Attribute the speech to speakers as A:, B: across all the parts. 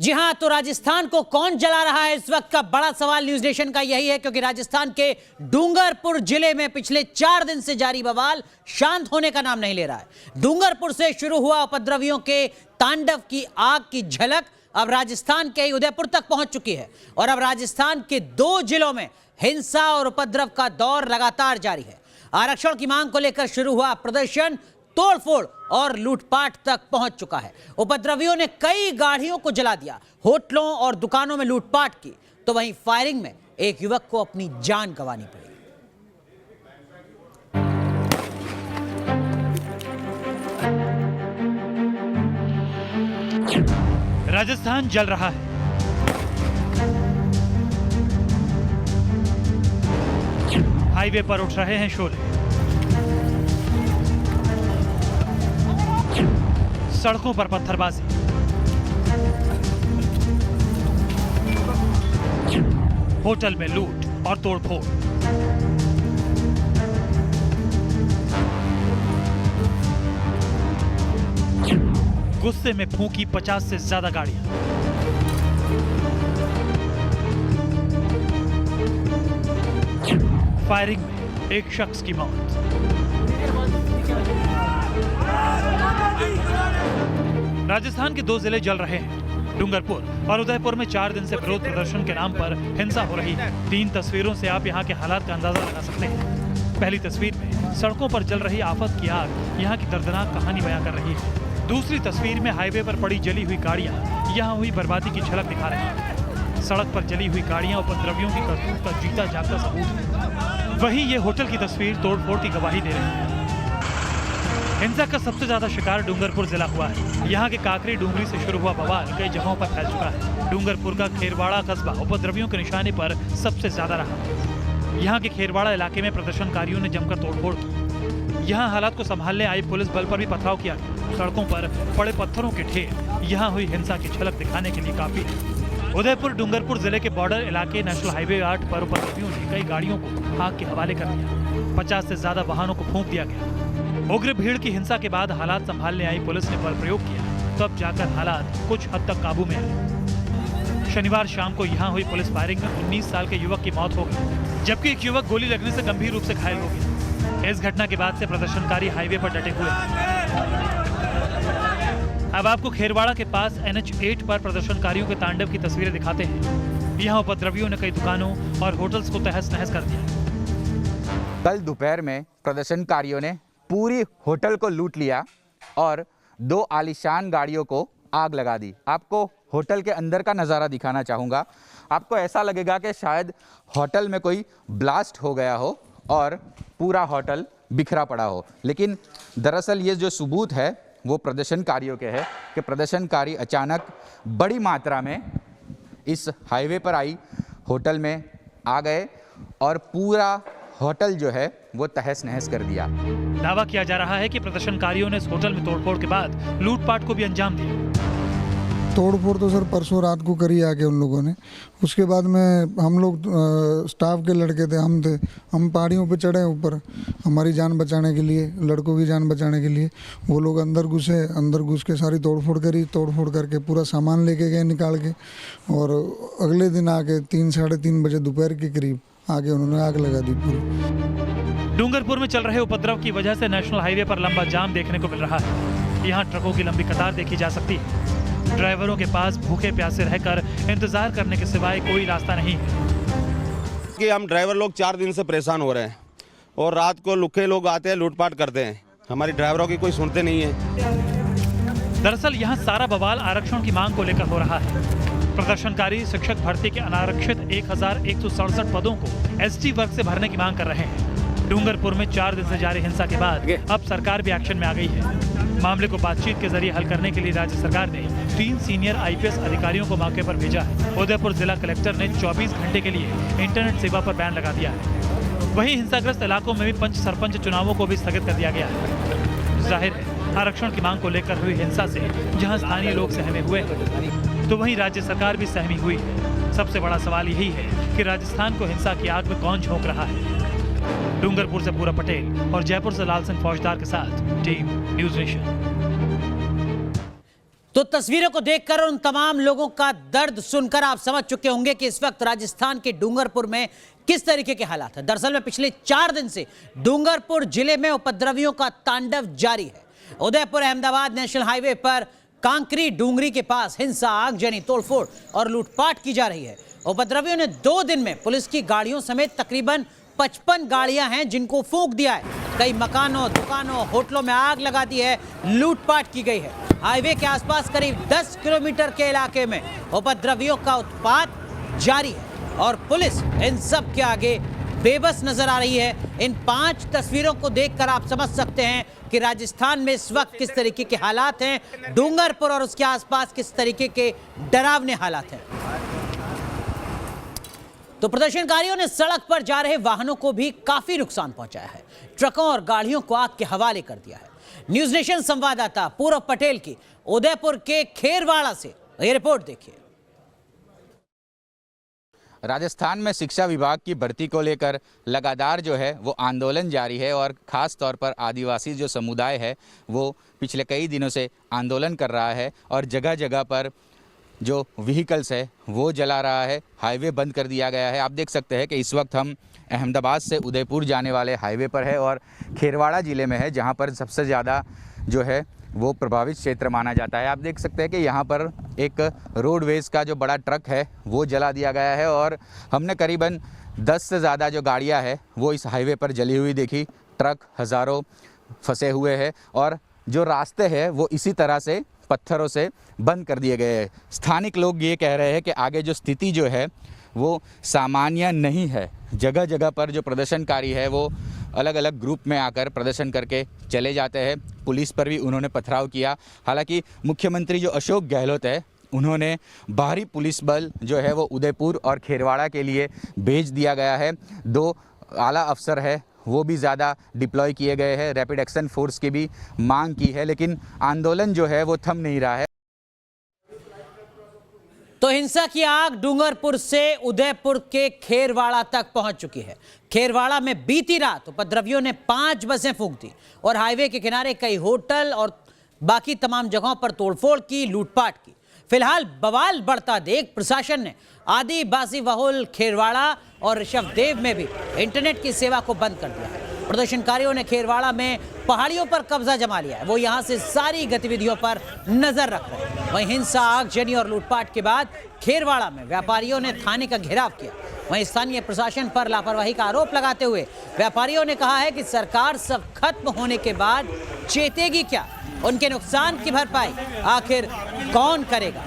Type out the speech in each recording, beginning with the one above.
A: जी हां, तो राजस्थान को कौन जला रहा है, इस वक्त का बड़ा सवाल न्यूज नेशन का यही है, क्योंकि राजस्थान के डूंगरपुर जिले में पिछले 4 दिन से जारी बवाल शांत होने का नाम नहीं ले रहा है। डूंगरपुर से शुरू हुआ उपद्रवियों के तांडव की आग की झलक अब राजस्थान के उदयपुर तक पहुंच चुकी है और अब राजस्थान के 2 जिलों में हिंसा और उपद्रव का दौर लगातार जारी है। आरक्षण की मांग को लेकर शुरू हुआ प्रदर्शन तोड़फोड़ और लूटपाट तक पहुंच चुका है। उपद्रवियों ने कई गाड़ियों को जला दिया, होटलों और दुकानों में लूटपाट की, तो वहीं फायरिंग में एक युवक को अपनी जान गंवानी पड़ी।
B: राजस्थान जल रहा है। हाईवे पर उठ रहे हैं शोले, सड़कों पर पत्थरबाजी, होटल में लूट और तोड़फोड़, गुस्से में फूंकी 50 से ज्यादा गाड़ियां, फायरिंग में एक शख्स की मौत। राजस्थान के 2 जिले जल रहे हैं। डूंगरपुर और उदयपुर में 4 दिन से विरोध प्रदर्शन के नाम पर हिंसा हो रही है। 3 तस्वीरों से आप यहां के हालात का अंदाजा लगा सकते हैं। पहली तस्वीर में सड़कों पर जल रही आफत की आग यहां की दर्दनाक कहानी बयां कर रही है। दूसरी तस्वीर में हाईवे पर पड़ी जली हुई गाड़ियां यहां हुई बर्बादी की झलक दिखा रही है। सड़क पर जली हुई गाड़ियां उपद्रवियों की करतूत का जीता जागता सबूत है। वहीं ये होटल की तस्वीर तोड़फोड़ की गवाही दे रही है। हिंसा का सबसे ज्यादा शिकार डूंगरपुर जिला हुआ है। यहाँ के काकरी डूंगरी से शुरू हुआ बवाल कई जगहों पर फैल चुका है। डूंगरपुर का खेरवाड़ा कस्बा उपद्रवियों के निशाने पर सबसे ज्यादा रहा। यहाँ के खेरवाड़ा इलाके में प्रदर्शनकारियों ने जमकर तोड़फोड़ की। यहाँ हालात को संभालने आई पुलिस बल पर भी पथराव किया गया। सड़कों पर पड़े पत्थरों के ढेर यहाँ हुई हिंसा की झलक दिखाने के लिए काफी है। उदयपुर डूंगरपुर जिले के बॉर्डर इलाके नेशनल हाईवे 8 पर उपद्रवियों ने कई गाड़ियों को आग के हवाले कर दिया। 50 से ज्यादा वाहनों को फूंक दिया गया। उग्र भीड़ की हिंसा के बाद हालात संभालने आई पुलिस ने बल प्रयोग किया, तब जाकर हालात कुछ हद तक काबू में आए। शनिवार शाम को यहां हुई पुलिस फायरिंग में 19 साल के युवक की मौत हो गई, जबकि एक युवक गोली लगने से गंभीर रूप से घायल हो गया। इस घटना के बाद से प्रदर्शनकारी हाईवे पर डटे हुए हैं। अब आपको खेरवाड़ा के पास NH8 पर प्रदर्शनकारियों के तांडव की तस्वीरें दिखाते हैं। यहाँ उपद्रवियों ने कई दुकानों और होटल्स को तहस नहस कर दिया।
C: कल दोपहर में प्रदर्शनकारियों ने पूरी होटल को लूट लिया और 2 आलीशान गाड़ियों को आग लगा दी। आपको होटल के अंदर का नज़ारा दिखाना चाहूँगा। आपको ऐसा लगेगा कि शायद होटल में कोई ब्लास्ट हो गया हो और पूरा होटल बिखरा पड़ा हो, लेकिन दरअसल ये जो सबूत है वो प्रदर्शनकारियों के है कि प्रदर्शनकारी अचानक बड़ी मात्रा में इस हाईवे पर आई होटल में आ गए और पूरा होटल जो है वो तहस नहस कर दिया।
B: दावा किया जा रहा है कि प्रदर्शनकारियों ने इस होटल में तोड़फोड़ के बाद लूटपाट को भी अंजाम दिया।
D: तोड़फोड़ तो सर परसों रात को करी आके उन लोगों ने। उसके बाद में हम लोग स्टाफ के लड़के थे, हम पहाड़ियों पे चढ़े ऊपर हमारी जान बचाने के लिए, लड़कों की जान बचाने के लिए। वो लोग अंदर घुस के सारी तोड़फोड़ करी। तोड़फोड़ करके पूरा सामान लेके गए निकाल के, और अगले दिन आके 3 साढ़े 3 बजे दोपहर के करीब आगे उन्होंने आग लगा दी पूरी।
B: डूंगरपुर में चल रहे उपद्रव की वजह से नेशनल हाईवे पर लंबा जाम देखने को मिल रहा है। यहाँ ट्रकों की लंबी कतार देखी जा सकती है। ड्राइवरों के पास भूखे प्यासे रहकर इंतजार करने के सिवाय कोई रास्ता नहीं है।
E: कि हम ड्राइवर लोग 4 दिन से परेशान हो रहे हैं और रात को लुखे लोग आते हैं, लूटपाट करते हैं। हमारी ड्राइवरों की कोई सुनते नहीं है।
B: दरअसल यहाँ सारा बवाल आरक्षण की मांग को लेकर हो रहा है। प्रदर्शनकारी शिक्षक भर्ती के अनारक्षित 1167 पदों को ST वर्ग से भरने की मांग कर रहे हैं। डूंगरपुर में 4 दिन से जारी हिंसा के बाद अब सरकार भी एक्शन में आ गई है। मामले को बातचीत के जरिए हल करने के लिए राज्य सरकार ने 3 सीनियर IPS अधिकारियों को मौके पर भेजा है। उदयपुर जिला कलेक्टर ने 24 घंटे के लिए इंटरनेट सेवा पर बैन लगा दिया है। वहीं हिंसाग्रस्त इलाकों में भी पंच सरपंच चुनावों को भी स्थगित कर दिया गया है। जाहिर है आरक्षण की मांग को लेकर हुई हिंसा से जहां स्थानीय लोग सहमे हुए हैं, तो वहीं राज्य सरकार भी सहमी हुई है। सबसे बड़ा सवाल यही है कि राजस्थान को हिंसा की आग में कौन झोंक रहा है। डूंगरपुर से पूरा पटेल और जयपुर से लाल सिंह फौजदार के साथ टीम न्यूज नेशन।
A: तो तस्वीरों को देखकर उन तमाम लोगों का दर्द सुनकर आप समझ चुके होंगे कि इस वक्त राजस्थान के डूंगरपुर में किस तरीके के हालात हैं। दरअसल में पिछले 4 दिन से डूंगरपुर जिले में उपद्रवियों का तांडव जारी है। उदयपुर अहमदाबाद नेशनल हाईवे पर कांकरी डूंगरी के पास हिंसा, आगजनी, तोड़फोड़ और लूटपाट की जा रही है। उपद्रवियों ने 2 दिन में पुलिस की गाड़ियों समेत तकरीबन 55 गाड़ियां हैं जिनको फूंक दिया है। कई मकानों, दुकानों, होटलों में आग लगा दी है, लूटपाट की गई है। हाईवे के आसपास करीब 10 किलोमीटर के इलाके में उपद्रवियों का उत्पात जारी है और पुलिस इन सब के आगे बेबस नजर आ रही है। इन 5 तस्वीरों को देखकर आप समझ सकते हैं कि राजस्थान में इस वक्त किस तरीके के हालात हैं, डूंगरपुर और उसके आसपास किस तरीके के डरावने हालात हैं। तो प्रदर्शनकारियों ने सड़क पर जा रहे वाहनों को भी काफी नुकसान पहुंचाया है। ट्रकों और गाड़ियों को आग के हवाले कर दिया है। न्यूज नेशन संवाददाता पूरब पटेल की उदयपुर के खेरवाड़ा से ये रिपोर्ट देखिए।
C: राजस्थान में शिक्षा विभाग की भर्ती को लेकर लगातार जो है वो आंदोलन जारी है और ख़ास तौर पर आदिवासी जो समुदाय है वो पिछले कई दिनों से आंदोलन कर रहा है और जगह जगह पर जो व्हीकल्स है वो जला रहा है। हाईवे बंद कर दिया गया है। आप देख सकते हैं कि इस वक्त हम अहमदाबाद से उदयपुर जाने वाले हाईवे पर है और खेरवाड़ा ज़िले में है जहाँ पर सबसे ज़्यादा जो है वो प्रभावित क्षेत्र माना जाता है। आप देख सकते हैं कि यहाँ पर एक रोडवेज़ का जो बड़ा ट्रक है वो जला दिया गया है और हमने करीबन 10 से ज़्यादा जो गाड़ियाँ हैं वो इस हाईवे पर जली हुई देखी। ट्रक हज़ारों फंसे हुए हैं और जो रास्ते हैं वो इसी तरह से पत्थरों से बंद कर दिए गए हैं। स्थानिक लोग ये कह रहे हैं कि आगे जो स्थिति जो है वो सामान्य नहीं है। जगह जगह पर जो प्रदर्शनकारी है वो अलग अलग ग्रुप में आकर प्रदर्शन करके चले जाते हैं। पुलिस पर भी उन्होंने पथराव किया। हालांकि मुख्यमंत्री जो अशोक गहलोत है उन्होंने भारी पुलिस बल जो है वो उदयपुर और खेरवाड़ा के लिए भेज दिया गया है। 2 आला अफसर है वो भी ज़्यादा डिप्लॉय किए गए हैं। रैपिड एक्शन फोर्स की भी मांग की है लेकिन आंदोलन जो है वो थम नहीं रहा है।
A: तो हिंसा की आग डूंगरपुर से उदयपुर के खेरवाड़ा तक पहुंच चुकी है। खेरवाड़ा में बीती रात उपद्रवियों ने 5 बसें फूंक दी और हाईवे के किनारे कई होटल और बाकी तमाम जगहों पर तोड़फोड़ की, लूटपाट की। फिलहाल बवाल बढ़ता देख प्रशासन ने आदिवासी बहुल खेरवाड़ा और ऋषभदेव में भी इंटरनेट की सेवा को बंद कर दिया है। प्रदर्शनकारियों ने खेरवाड़ा में पहाड़ियों पर कब्जा जमा लिया है। वो यहां से सारी गतिविधियों पर नजर रख रहे हैं। वहीं हिंसा, आगजनी और लूटपाट के बाद खेरवाड़ा में व्यापारियों ने थाने का घेराव किया। वहीं स्थानीय प्रशासन पर लापरवाही का आरोप लगाते हुए व्यापारियों ने कहा है कि सरकार सब खत्म होने के बाद चेतेगी क्या? उनके नुकसान की भरपाई आखिर कौन करेगा?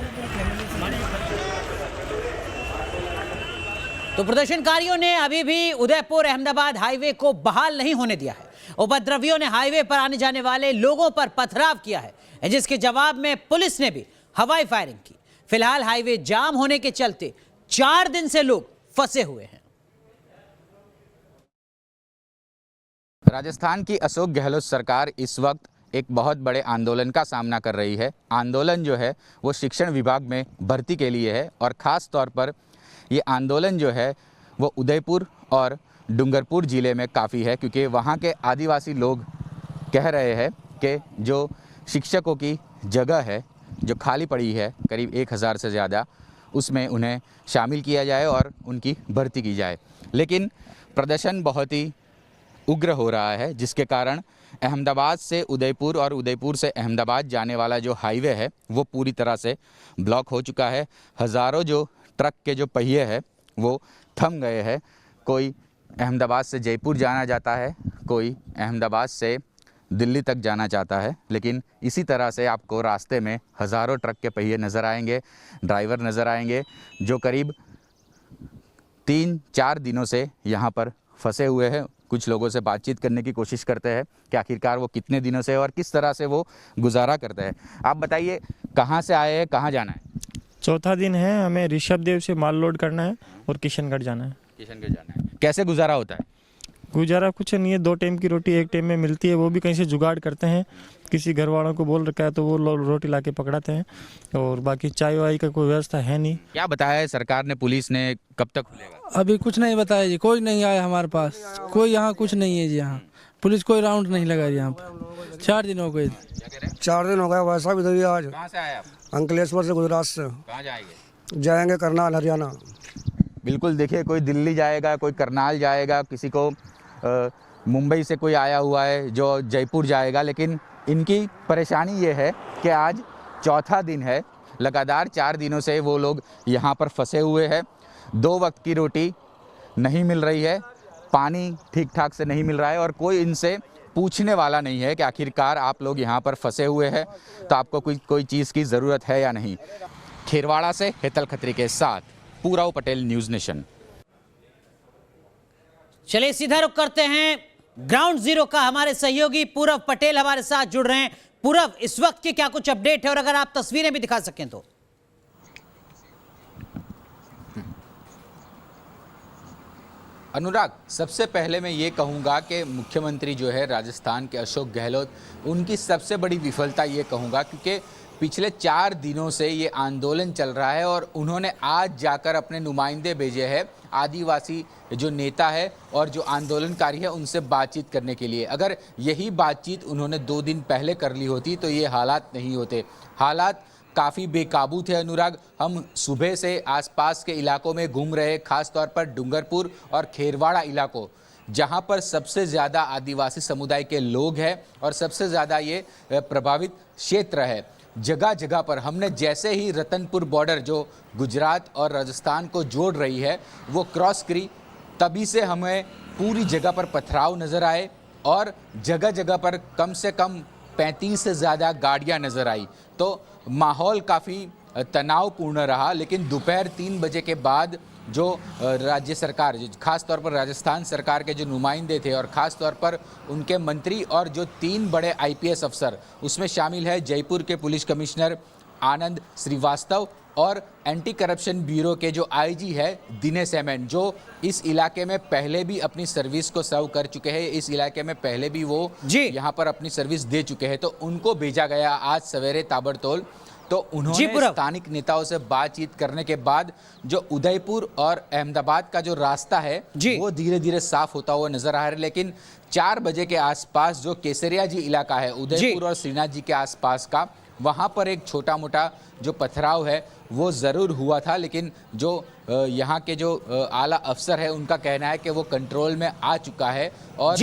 A: तो प्रदर्शनकारियों ने अभी भी उदयपुर अहमदाबाद हाईवे को बहाल नहीं होने दिया है। उपद्रवियों ने हाईवे पर आने जाने वाले लोगों पर पथराव किया है जिसके जवाब में पुलिस ने भी हवाई फायरिंग की। फिलहाल हाईवे जाम होने के चलते 4 दिन से लोग फंसे हुए हैं।
C: राजस्थान की अशोक गहलोत सरकार इस वक्त एक बहुत बड़े आंदोलन का सामना कर रही है। आंदोलन जो है वो शिक्षण विभाग में भर्ती के लिए है और ख़ास तौर पर ये आंदोलन जो है वो उदयपुर और डूंगरपुर ज़िले में काफ़ी है क्योंकि वहाँ के आदिवासी लोग कह रहे हैं कि जो शिक्षकों की जगह है जो खाली पड़ी है करीब 1000 से ज़्यादा, उसमें उन्हें शामिल किया जाए और उनकी भर्ती की जाए। लेकिन प्रदर्शन बहुत ही उग्र हो रहा है जिसके कारण अहमदाबाद से उदयपुर और उदयपुर से अहमदाबाद जाने वाला जो हाईवे है वो पूरी तरह से ब्लॉक हो चुका है। हज़ारों जो ट्रक के जो पहिए हैं वो थम गए हैं। कोई अहमदाबाद से जयपुर जाना चाहता है, कोई अहमदाबाद से दिल्ली तक जाना चाहता है, लेकिन इसी तरह से आपको रास्ते में हज़ारों ट्रक के पहिए नज़र आएंगे, ड्राइवर नज़र आएंगे जो करीब 3-4 दिनों से यहाँ पर फंसे हुए हैं। कुछ लोगों से बातचीत करने की कोशिश करते हैं कि आखिरकार वो कितने दिनों से और किस तरह से वो गुजारा करते हैं। आप बताइए कहाँ से आए हैं, कहाँ जाना है?
F: चौथा दिन है, हमें ऋषभदेव से माल लोड करना है और किशनगढ़ जाना है।
C: किशनगढ़ जाना है। कैसे गुजारा होता है?
F: गुजारा कुछ नहीं है, 2 टाइम की रोटी 1 टाइम में मिलती है, वो भी कहीं से जुगाड़ करते हैं। किसी घर वालों को बोल रखा है तो वो रोटी ला के पकड़ाते हैं और बाकी चाय वाय का कोई व्यवस्था है नहीं।
C: क्या बताया है सरकार ने, पुलिस ने, कब तक खुलेगा?
G: अभी कुछ नहीं बताया जी, कोई नहीं आया हमारे पास, कोई यहाँ कुछ नहीं है जी। यहाँ पुलिस कोई राउंड नहीं लगा रही यहाँ पर। 4 दिन हो गए।
H: 4 दिन हो गए। वैसा भी तो आज
C: कहाँ से आए आप?
H: अंकलेश्वर से गुजरात से
C: कहाँ जाएंगे?
H: जाएंगे करनाल हरियाणा।
C: बिल्कुल, देखिए कोई दिल्ली जाएगा, कोई करनाल जाएगा, किसी को मुंबई से कोई आया हुआ है जो जयपुर जाएगा, लेकिन इनकी परेशानी ये है कि आज चौथा दिन है, लगातार 4 दिनों से वो लोग यहाँ पर फंसे हुए हैं। 2 वक्त की रोटी नहीं मिल रही है, पानी ठीक ठाक से नहीं मिल रहा है और कोई इनसे पूछने वाला नहीं है कि आखिरकार आप लोग यहाँ पर फंसे हुए हैं तो आपको कोई चीज़ की ज़रूरत है या नहीं। खेरवाड़ा से हेतल खत्री के साथ पूराव पटेल, न्यूज़ नेशन।
A: चलिए सीधा रुख करते हैं ग्राउंड जीरो का। हमारे सहयोगी पूरव पटेल हमारे साथ जुड़ रहे हैं। पूरव, इस वक्त की क्या कुछ अपडेट है और अगर आप तस्वीरें भी दिखा सकें तो।
C: अनुराग, सबसे पहले मैं ये कहूँगा कि मुख्यमंत्री जो है राजस्थान के अशोक गहलोत, उनकी सबसे बड़ी विफलता ये कहूँगा क्योंकि पिछले 4 दिनों से ये आंदोलन चल रहा है और उन्होंने आज जाकर अपने नुमाइंदे भेजे हैं आदिवासी जो नेता है और जो आंदोलनकारी है उनसे बातचीत करने के लिए। अगर यही बातचीत उन्होंने 2 दिन पहले कर ली होती तो ये हालात नहीं होते। हालात काफ़ी बेकाबू थे अनुराग। हम सुबह से आसपास के इलाकों में घूम रहे, खास तौर पर डूंगरपुर और खेरवाड़ा इलाकों, जहां पर सबसे ज़्यादा आदिवासी समुदाय के लोग हैं और सबसे ज़्यादा ये प्रभावित क्षेत्र है। जगह जगह पर हमने जैसे ही रतनपुर बॉर्डर जो गुजरात और राजस्थान को जोड़ रही है वो क्रॉस करी, तभी से हमें पूरी जगह पर पथराव नज़र आए और जगह जगह पर कम से कम 35 से ज़्यादा गाड़ियां नज़र आई। तो माहौल काफ़ी तनावपूर्ण रहा। लेकिन दोपहर 3 बजे के बाद जो राज्य सरकार, जो खास तौर पर राजस्थान सरकार के जो नुमाइंदे थे और ख़ास तौर पर उनके मंत्री और जो 3 बड़े IPS अफसर, उसमें शामिल है जयपुर के पुलिस कमिश्नर आनंद श्रीवास्तव और एंटी करप्शन ब्यूरो के जो IG है दिनेश एमएन, जो इस इलाके में पहले भी अपनी सर्विस को सर्व कर चुके हैं, इस इलाके में पहले भी वो यहाँ पर अपनी सर्विस दे चुके हैं, तो उनको भेजा गया आज सवेरे ताबड़तोड़। तो उन्होंने स्थानिक नेताओं से बातचीत करने के बाद जो उदयपुर और अहमदाबाद का जो रास्ता है वो धीरे धीरे साफ होता हुआ नजर आ रहा है। लेकिन 4 बजे के आसपास जो केसरिया जी इलाका है उदयपुर और श्रीनाथ जी के आसपास का, वहां पर एक छोटा मोटा जो पथराव है वो ज़रूर हुआ था। लेकिन जो यहाँ के जो आला अफसर है उनका कहना है कि वो कंट्रोल में आ चुका है और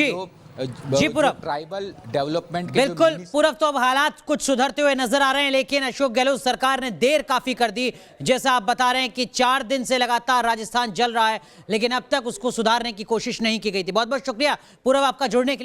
A: जी पूरव,
C: ट्राइबल डेवलपमेंट के
A: बिल्कुल पूरव, तो अब हालात कुछ सुधरते हुए नजर आ रहे हैं, लेकिन अशोक गहलोत सरकार ने देर काफी कर दी। जैसा आप बता रहे हैं कि 4 दिन से लगातार राजस्थान जल रहा है, लेकिन अब तक उसको सुधारने की कोशिश नहीं की गई थी। बहुत बहुत शुक्रिया पूरव आपका जुड़ने के लिए।